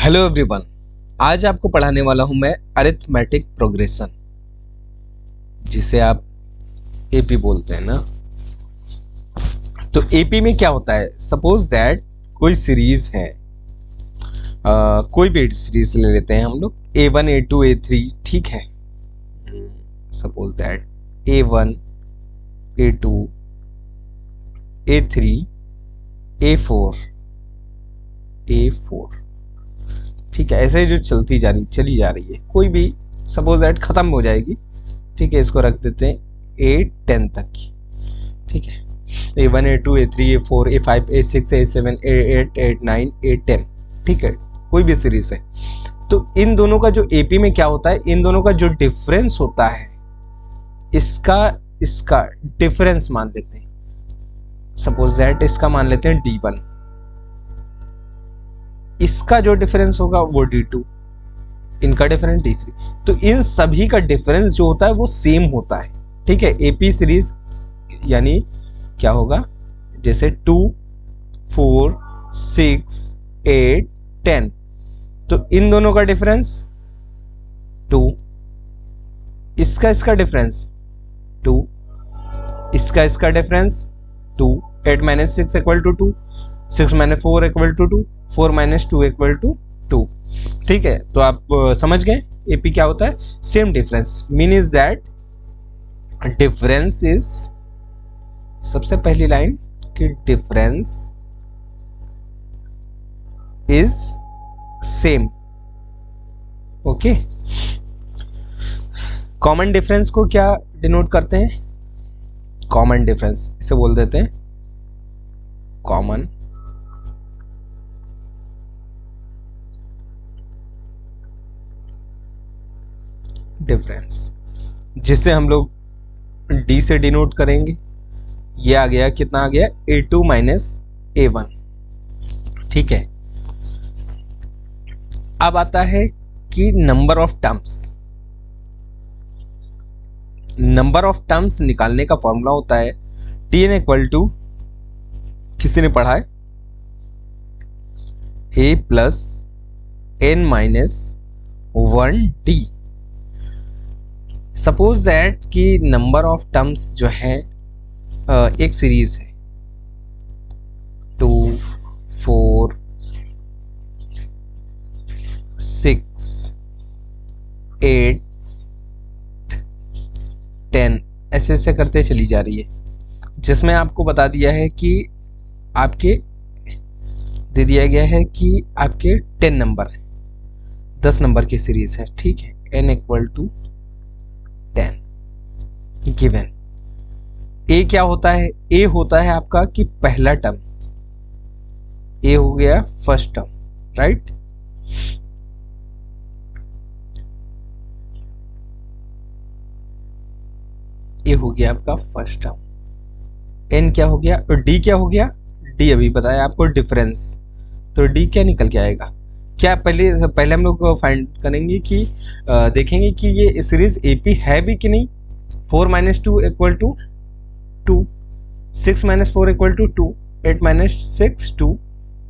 Hello everyone. आज आपको पढ़ाने वाला हूं मैं अरिथमेटिक प्रोग्रेशन, जिसे आप एपी बोलते हैं ना। तो एपी में क्या होता है, सपोज दैट कोई सीरीज है, कोई भी सीरीज ले लेते हैं हम लोग, A1 A2 A3, ठीक है। Suppose that A1 A2 A3 A4 A4, ठीक है। ऐसे जो चली जा रही है, कोई भी सपोज दैट खत्म हो जाएगी, ठीक है। इसको रख देते हैं A10 तक की, ठीक है। A1 A2 A3 A4 A5 A6 A7 A8 A9 A10, ठीक है। कोई भी सीरीज है, तो इन दोनों का जो एपी में क्या होता है, इन दोनों का जो डिफरेंस होता है, इसका डिफरेंस मान लेते हैं। सपोज दैट इसका मान लेते हैं D1, इसका जो डिफरेंस होगा वो D2, इनका डिफरेंस D3। तो इन सभी का डिफरेंस जो होता है वो सेम होता है, ठीक है। एपी सीरीज यानी क्या होगा, जैसे 2 4 6 8 10, तो इन दोनों का डिफरेंस 2, इसका डिफरेंस 2, इसका difference 2। 8 minus 6 equal to 2, 6 minus 4 equal to 2, 4 minus 2 equal to 2, ठीक है। तो आप समझ गए एपी क्या होता है, same difference. Mean is that difference is, सबसे पहली लाइन कि difference is same, okay. Common difference को क्या डिनोट करते हैं, कॉमन डिफरेंस इसे बोल देते हैं कॉमन डिफरेंस, जिसे हम लोग डी से डिनोट करेंगे। ये आ गया, कितना आ गया, A2 माइनस A1, ठीक है। अब आता है कि number of terms. Number of terms निकालने का फॉर्मूला होता है Tn इक्वल टू, किसी ने पढ़ा है, A plus N minus 1D। Suppose that कि नंबर ऑफ टर्म्स जो है एक सीरीज है 2 4 6 8 10 ऐसे ऐसे करते चली जा रही है, जिसमें आपको बता दिया है कि आपके दे दिया गया है कि आपके 10 नंबर है, 10 नंबर की सीरीज है, ठीक है। n equal to 10 given. A क्या होता है, ए होता है आपका कि पहला टर्म, ए हो गया फर्स्ट टर्म, राइट। ए हो गया आपका फर्स्ट टर्म। एन क्या हो गया और डी क्या हो गया, डी अभी बताया आपको डिफरेंस, तो डी क्या निकल के आएगा, क्या पहले हम लोग फाइंड करेंगे कि देखेंगे कि ये सीरीज एपी है भी कि नहीं। 4 minus 2 equal to 2, 6 minus 4 equal to 2, 8 minus 6 2,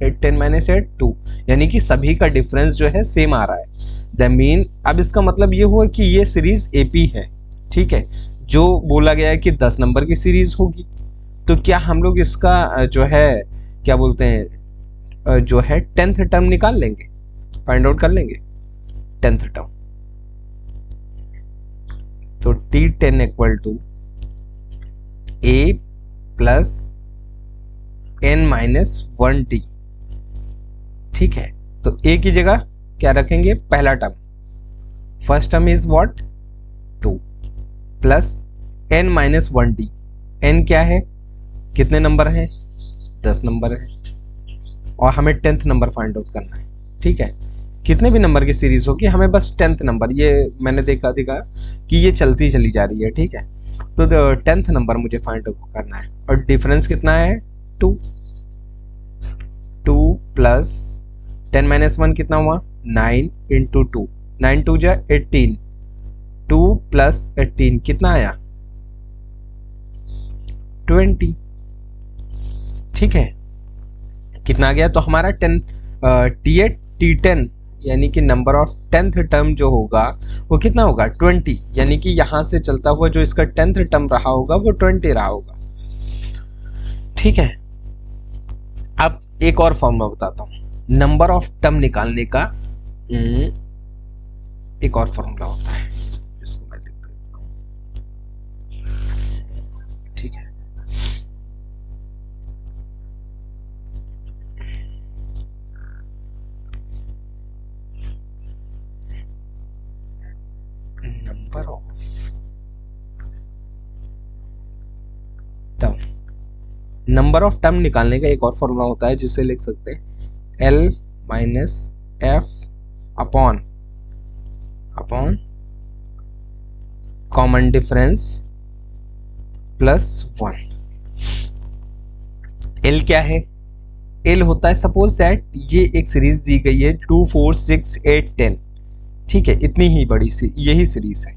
8 10 minus 8 2, यानी कि सभी का डिफरेंस जो है सेम आ रहा है। दैट मीन अब इसका मतलब ये हुआ कि ये सीरीज एपी है, ठीक है। जो बोला गया है कि 10 नंबर की सीरीज होगी, तो क्या हम लोग इसका जो है क्या बोलते हैं, जो है 10th टर्म निकाल लेंगे, फाइंड आउट कर लेंगे 10th टर्म। तो T10 equal to A plus N minus 1D, ठीक है। तो A की जगह क्या रखेंगे, पहला term, first term is what 2 plus N minus 1D। N क्या है, कितने नंबर है, 10 नंबर है, और हमें 10th नंबर फाइंड आउट करना है, ठीक है। कितने भी नंबर की सीरीज होगी, हमें बस 10th नंबर, ये मैंने देखा कि ये चलती चली जा रही है, ठीक है। तो 10th नंबर मुझे फाइंड आउट करना है, और डिफरेंस कितना है 2 प्लस 10 माइनस 1 कितना हुआ 9 इंटू 2, 9 2 जा 18, 2 प्लस 18 कितना आया 20, ठीक है। कितना आ गया, तो हमारा 10 T8 T10 यानी कि नंबर ऑफ 10th टर्म जो होगा वो कितना होगा 20, यानी कि यहाँ से चलता हुआ जो इसका 10th टर्म रहा होगा वो 20 रहा होगा। ठीक है, अब एक और फॉर्मूला बताता हूँ नंबर ऑफ टर्म निकालने का। एक और फॉर्मूला होता है जिसको मैं लिख देता हूँ। ठीक है, number of term, number of term निकालने का एक और फॉर्मूला होता है जिसे लिख सकते हैं L minus F upon common difference plus 1। L क्या है? L होता है, सपोज दैट ये एक सीरीज दी गई है 2 4 6 8 10, ठीक है, इतनी ही बड़ी सी यही सीरीज है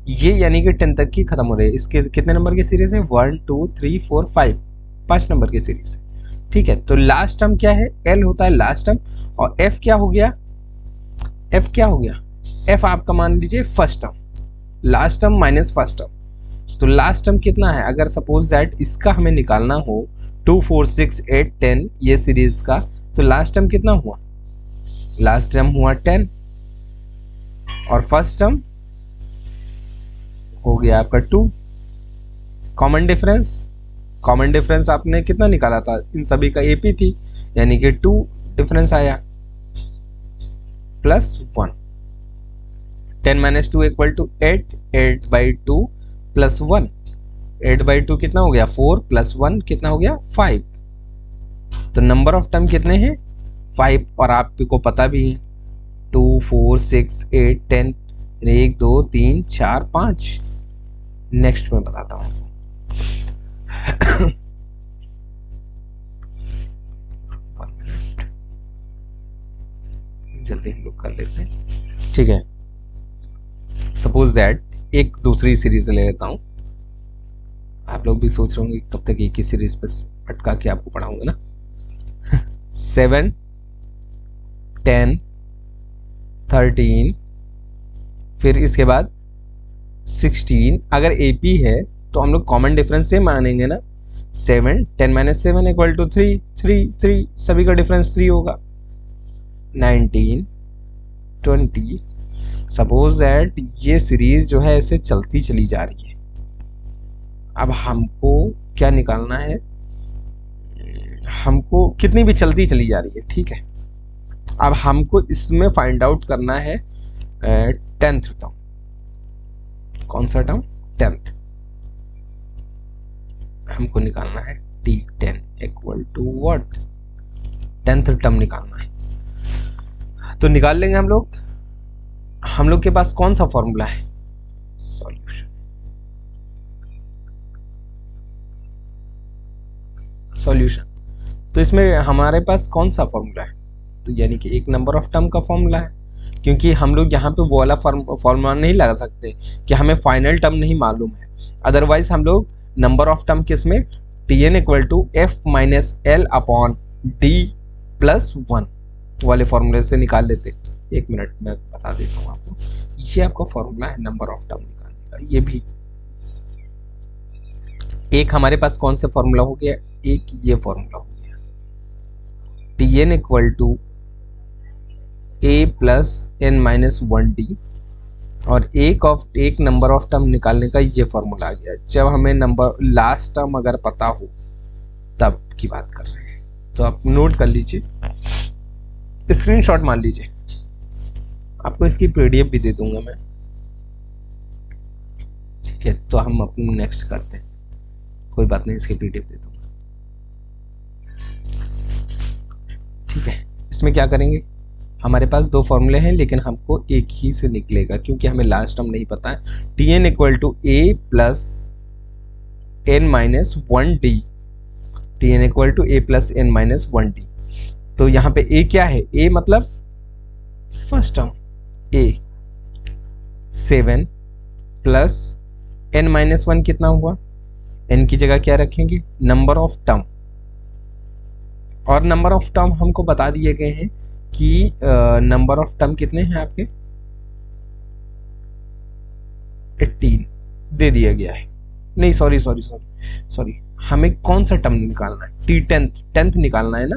ये, यानी कि 10 तक की खत्म हो रही है। इसके कितने नंबर की सीरीज है? 1 2 3 4 5 नंबर की सीरीज है। ठीक है, तो लास्ट टर्म क्या है? L होता है लास्ट टर्म, और F क्या हो गया? F क्या हो गया? F आपका मान लीजिए first term, last term minus first term. तो लास्ट टर्म कितना है? अगर सपोज दैट इसका हमें निकालना हो 2 4 6 8 10 ये सीरीज का, तो लास्ट टर्म कितना हुआ? लास्ट टर्म हुआ 10, और फर्स्ट टर्म हो गया आपका 2। कॉमन डिफरेंस आपने कितना निकाला था? इन सभी का AP थी, यानी कि 2 डिफरेंस आया plus 1। 10 minus 2 equal to 8, 8/2 plus 1, 8/2 कितना हो गया? 4 प्लस 1 कितना हो गया? 5। तो नंबर ऑफ टर्म कितने हैं? 5, और आपको पता भी है 2 4 6 8 10, 1 2 3 4 5। नेक्स्ट मैं बताता हूँ जल्दी हम लोग कर लेते हैं। ठीक है, सपोज दैट एक दूसरी सीरीज ले लेता हूँ। आप लोग भी सोच रहे होंगे कब तक एक ही सीरीज पर अटका के आपको पढ़ाऊंगा ना। 7 10 13, फिर इसके बाद 16। अगर AP है तो हम लोग कॉमन डिफरेंस से मानेंगे ना। 7 10 माइनस 7 इक्वल टू 3 3 3, सभी का डिफरेंस 3 होगा। 19 20, सपोज दैट ये सीरीज जो है ऐसे चलती चली जा रही है। अब हमको क्या निकालना है? हमको कितनी भी चलती चली जा रही है, ठीक है। अब हमको इसमें फाइंड आउट करना है 10th टर्म। कौन सा टर्म? 10th। हमको निकालना है T10 equal to what? 10th term निकालना है, तो निकाल लेंगे हम लोग। हम लोग के पास कौन सा फॉर्मूला है? सॉल्यूशन। तो इसमें हमारे पास कौन सा फॉर्मूला है? तो यानी कि एक नंबर ऑफ टर्म का फॉर्मूला है, क्योंकि हम लोग यहाँ पे वो वाला फॉर्मूला नहीं लगा सकते कि हमें फाइनल टर्म नहीं मालूम है। अदरवाइज हम लोग नंबर ऑफ टर्म किसमें? Tn equal to F minus L upon D plus 1 वाले फॉर्मूले से निकाल लेते। एक मिनट मैं बता देता हूँ आपको। ये आपका फॉर्मूला है नंबर ऑफ टर्म निकालने का। ये भी एक हमारे पास कौन सा फॉर्मूला हो गया? एक ये फॉर्मूला हो गया Tn equal to A plus n minus 1D, और एक नंबर ऑफ टर्म निकालने का ये फॉर्मूला आ गया। जब हमें नंबर लास्ट टर्म अगर पता हो तब की बात कर रहे हैं, तो आप नोट कर लीजिए, स्क्रीनशॉट मान लीजिए। आपको इसकी PDF भी दे दूंगा मैं, ठीक है। तो हम अपनी नेक्स्ट करते हैं, कोई बात नहीं, इसकी PDF दे दूंगा, ठीक है। इसमें क्या करेंगे? हमारे पास दो फॉर्मूले हैं, लेकिन हमको एक ही से निकलेगा क्योंकि हमें लास्ट टर्म नहीं पता है। Tn equal to A plus n minus 1D, Tn equal to A plus n minus 1D। तो यहाँ पे A क्या है? A मतलब first term A। 7 plus n minus 1 कितना हुआ? n की जगह क्या रखेंगे? नंबर ऑफ टर्म, और नंबर ऑफ टर्म हमको बता दिए गए हैं कि नंबर ऑफ टर्म कितने हैं आपके, 18 दे दिया गया है। नहीं सॉरी सॉरी सॉरी सॉरी, हमें कौन सा टर्म निकालना है, टी टेंथ निकालना है ना,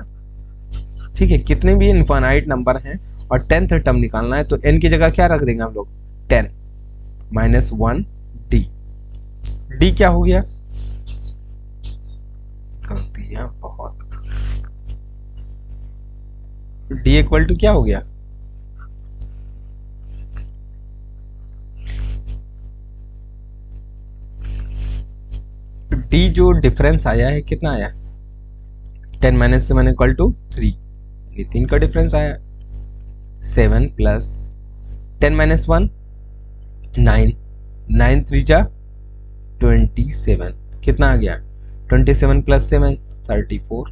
ठीक है। कितने भी इनफाइनाइट नंबर हैं और 10th टर्म निकालना है, तो n की जगह क्या रख देंगे हम लोग, 10 माइनस 1 डी। डी क्या हो गया, गलतियां बहुत, डी इक्वल टू क्या हो गया, डी जो डिफरेंस आया है कितना आया, 10 माइनस 7 इक्वल टू 3, ये 3 का डिफरेंस आया। 7 प्लस 10 माइनस 1 9, 9 3 जा 27, कितना आ गया, 27 प्लस 7 34,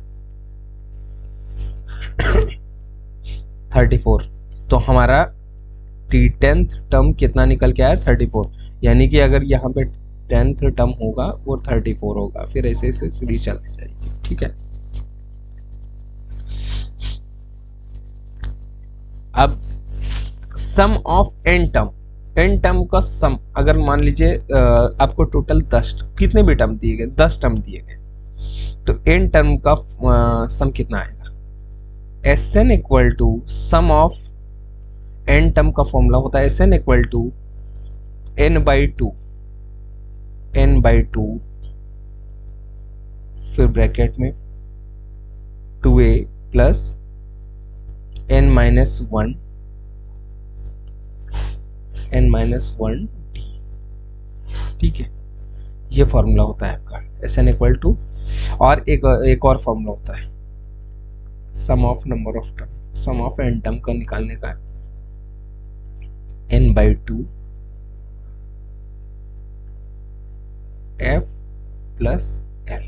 34। तो हमारा टेंथ टर्म कितना निकल के आया, 34। यानी कि अगर यहाँ पे 10th टर्म होगा वो 34 होगा, फिर ऐसे ऐसे सीरीज चलती जाएगी, ठीक है। अब सम ऑफ एन टर्म का सम, अगर मान लीजिए आपको टोटल 10 कितने भी टर्म दिए गए, 10 टर्म दिए गए, तो एन टर्म का सम कितना आएगा, S N equal to sum of N term का फॉर्मूला होता है S N equal to N by two, फिर ब्रैकेट में 2a plus n minus 1 D, ठीक है। ये फॉर्मूला होता है आपका एस एन इक्वल टू, और एक और फॉर्मूला होता है sum of number of term, sum of N term का निकालने का, n by two F plus L,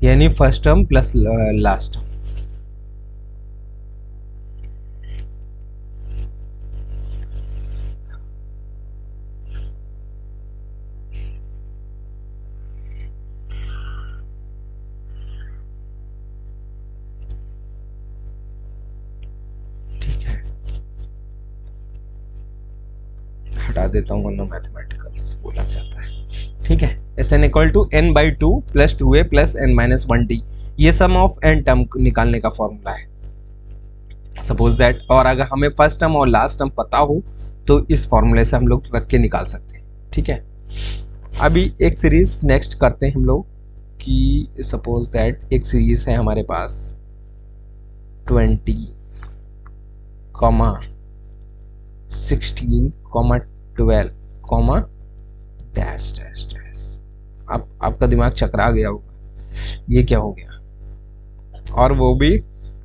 यानी first term plus last term. ठीक है, हटा देता हूँ वरना मैथमेटिकल्स बोला जाता है, ठीक है। S N equal to N by two plus 2a plus n minus 1 D, ये सम ऑफ एन टर्म निकालने का फॉर्मूला है सपोज दैट। और अगर हमें फर्स्ट टर्म और लास्ट टर्म पता हो तो इस फॉर्मूले से हम लोग रख के निकाल सकते हैं, ठीक है। अभी एक सीरीज नेक्स्ट करते हैं हम लोग कि सपोज दैट एक सीरीज है हमारे पास 20, 16, 12, डैश डैश डैश। अब आपका दिमाग चकरा गया होगा, ये क्या हो गया, और वो भी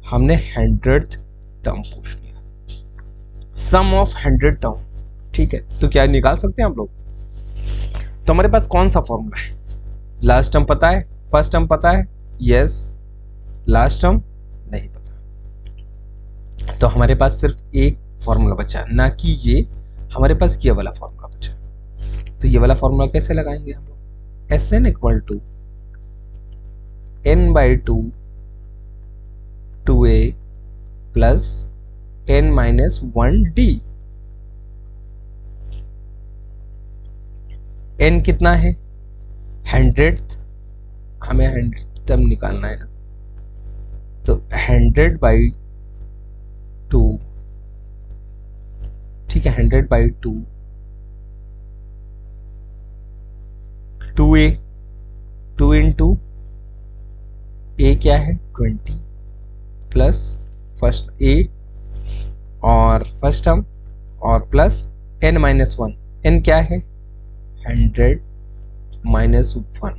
हमने 100th टर्म पूछ लिया, सम ऑफ 100 टर्म, ठीक है। तो क्या निकाल सकते हैं हम लोग, तो हमारे पास कौन सा फॉर्मूला है, लास्ट टर्म पता है, फर्स्ट टर्म पता है, यस, लास्ट टर्म नहीं पता, तो हमारे पास सिर्फ एक फॉर्मूला बचा, ना कि ये हमारे पास ये वाला फॉर्मूला बचा। तो ये वाला फॉर्मूला कैसे लगाएंगे हम लोग, S N equal to N by two 2a plus n minus 1 D. n कितना है, 100, हमें 100 टर्म निकालना है ना, तो 100 बाई 2, ठीक है, 100 बाई 2, 2a, 2 इंटू a क्या है 20 प्लस फर्स्ट a और फर्स्ट टर्म और प्लस n माइनस 1, n क्या है 100 माइनस 1,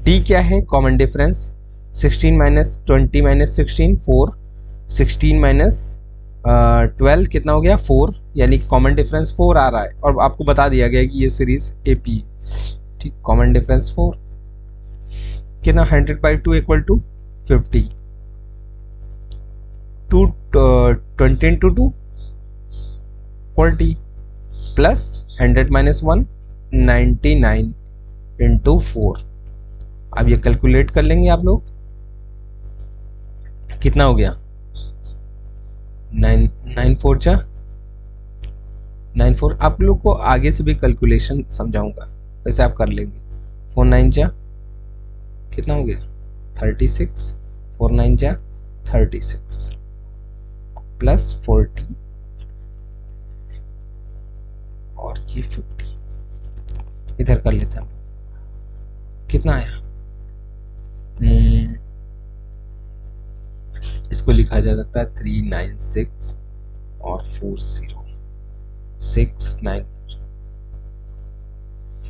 d क्या है common difference 16 minus 20 minus 16 4, 16 minus 12 कितना हो गया 4, यानी कॉमन डिफरेंस 4 आ रहा है, और आपको बता दिया गया कि ये सीरीज AP, ठीक, कॉमन डिफरेंस 4 कितना 100 by 2 equal to 50, 20 into 2 40 plus 100 minus 1 99 into 4। अब ये कैलकुलेट कर लेंगे आप लोग, कितना हो गया नाइन, 9 4 आप लोग को आगे से भी कैलकुलेशन समझाऊंगा, वैसे आप कर लेंगे। 4 9 कितना हो गया 36, 4 9 36 प्लस 40 और ये 50 इधर कर लेते हैं। कितना आया? इसको लिखा जा सकता है 396 और 406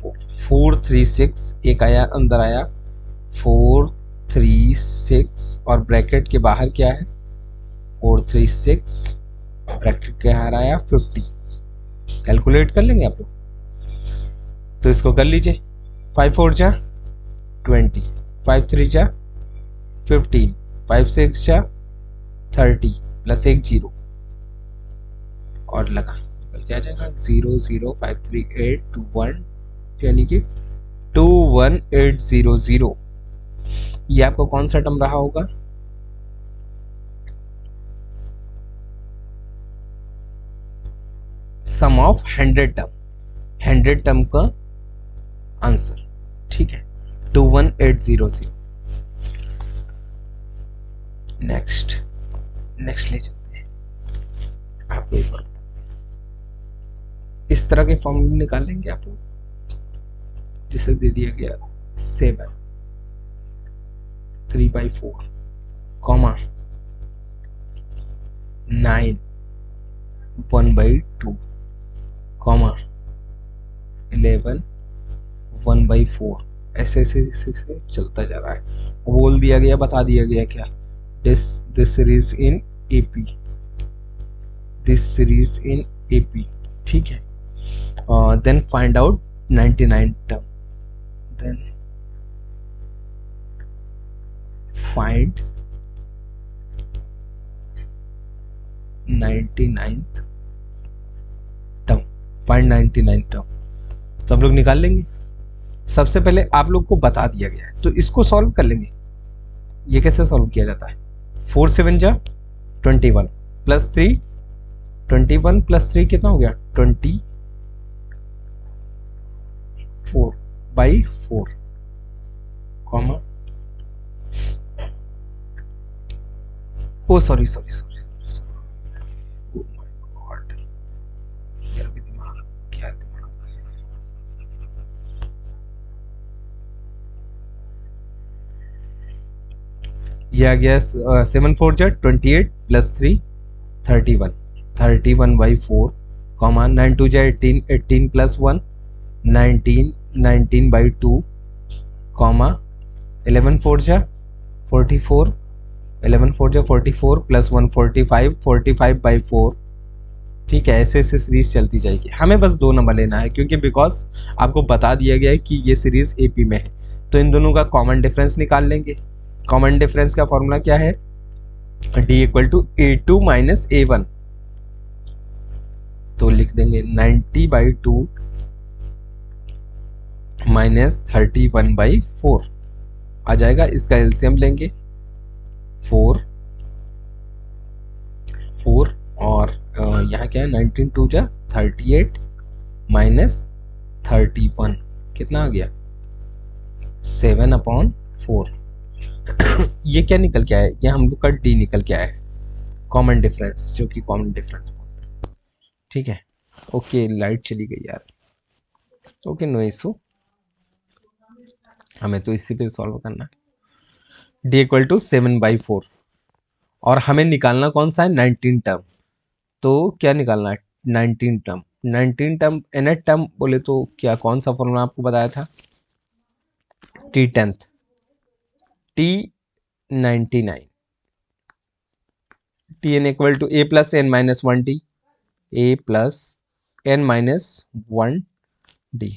436 एक आया, अंदर आया 436 और ब्रैकेट के बाहर क्या है 436, ब्रैकेट के बाहर आया 50। कैलकुलेट कर लेंगे आप लोग, तो इसको कर लीजिए। 5 4 20, 5 3 15, 5 6 30 प्लस एक जीरो और लगा, निकल क्या जाएगा 0053821, यानी कि 21800। ये आपको कौन सा टर्म रहा होगा? सम ऑफ 100 टर्म, 100 टर्म का आंसर, ठीक है 21800। नेक्स्ट ले चलते हैं। आपको एक बार इस तरह के फॉर्मूले निकाल लेंगे आप लोग, जिसे दे दिया गया 7 3/4 कॉमा 9 1/2 कॉमा 11 1/4, ऐसे चलता जा रहा है। बोल दिया गया, बता दिया गया क्या, this series in AP, this series in AP, ठीक है। then find out 99 term, then find 99th term, find 99 term, तो हम लोग निकाल लेंगे। सबसे पहले आप लोग को बता दिया गया है, तो इसको सॉल्व कर लेंगे। ये कैसे सॉल्व किया जाता है? 4 7 21 प्लस 3, 21 प्लस 3 कितना हो गया 24/4 comma, oh sorry oh my god, यार भी दिमाग, क्या दिमाग। ये आ गया 7 4 28 plus 3 31, 31/4 comma 9 2 18, 18 plus 1 19, 19/2 comma 11 4 44, 11 4 44 plus 1 45, 45/4, ठीक है। ऐसे सीरीज चलती जाएगी। हमें बस 2 नंबर लेना है, क्योंकि बिकॉज आपको बता दिया गया है कि ये सीरीज एपी में है, तो इन दोनों का कॉमन डिफरेंस निकाल लेंगे। कॉमन डिफरेंस का फॉर्मूला क्या है? d = a2 - a1, तो लिख देंगे 90/2 माइनस 31/4 आ जाएगा। इसका एलसीएम लेंगे 4 और यहाँ क्या है 19 2 38 माइनस 31 कितना आ गया 7/4। ये क्या निकल के आया? ये हम लोग का डी निकल के आया है, कॉमन डिफरेंस, जो कि कॉमन डिफरेंस, ठीक है। ओके, लाइट चली गई यार। ओके, नो इशू, हमें तो इसी पे सॉल्व करना है। डी = 7/4 और हमें निकालना कौन सा है 19 टर्म। तो क्या निकालना है 19 टर्म, 19 टर्म nth टर्म बोले तो क्या, कौन सा फॉर्मूला आपको बताया था? T10th, T99, Tn = a + n - 1d, a + n - 1d।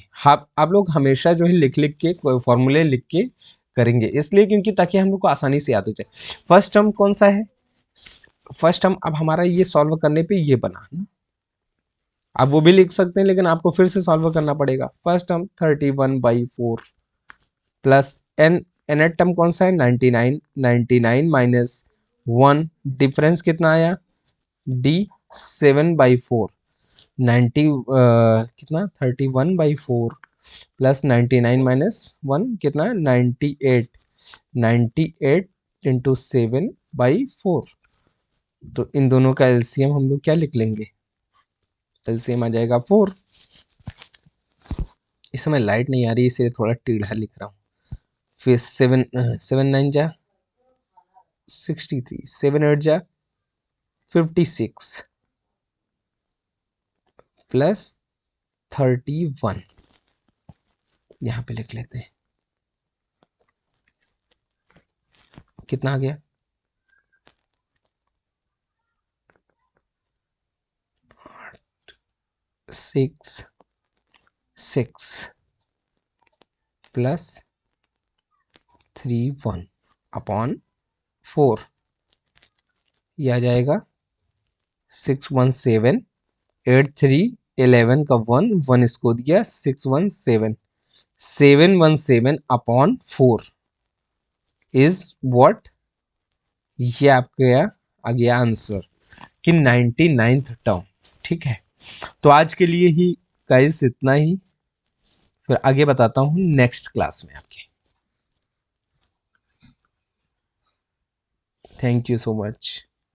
आप लोग हमेशा जो है लिख के फॉर्मूले लिख के करेंगे, इसलिए क्योंकि ताकि हम लोग को आसानी से याद हो जाए। फर्स्ट टर्म कौन सा है? फर्स्ट टर्म अब हमारा ये सॉल्व करने पे ये बना ना, आप वो भी लिख सकते हैं, लेकिन आपको फिर से सॉल्व करना पड़ेगा। First term 31/4 plus n, nth term कौन सा है 99, 99 - 1, डिफरेंस कितना आया डी 7/4, 90 कितना 31/4 प्लस 99 माइनस 1 कितना 98, 98 इंटू 7/4। तो इन दोनों का एलसीएम हम लोग क्या लिख लेंगे, एलसीएम आ जाएगा 4। इस समय लाइट नहीं आ रही इसलिए थोड़ा टेढ़ा लिख रहा हूँ। फिर 7 9 जा 63, 7 8 जा 56 प्लस 31 यहाँ पे लिख लेते हैं, कितना आ गया 6 6 प्लस 31 अपॉन 4, यह आ जाएगा 617, 8 3 11 का 1 1 इसको दिया 617, 717 अपॉन 4 इज व्हाट, ये आपका आ गया आंसर कि 99th टर्म। ठीक है, तो आज के लिए ही गाइस इतना ही, फिर आगे बताता हूँ नेक्स्ट क्लास में आपके। Thank you so much.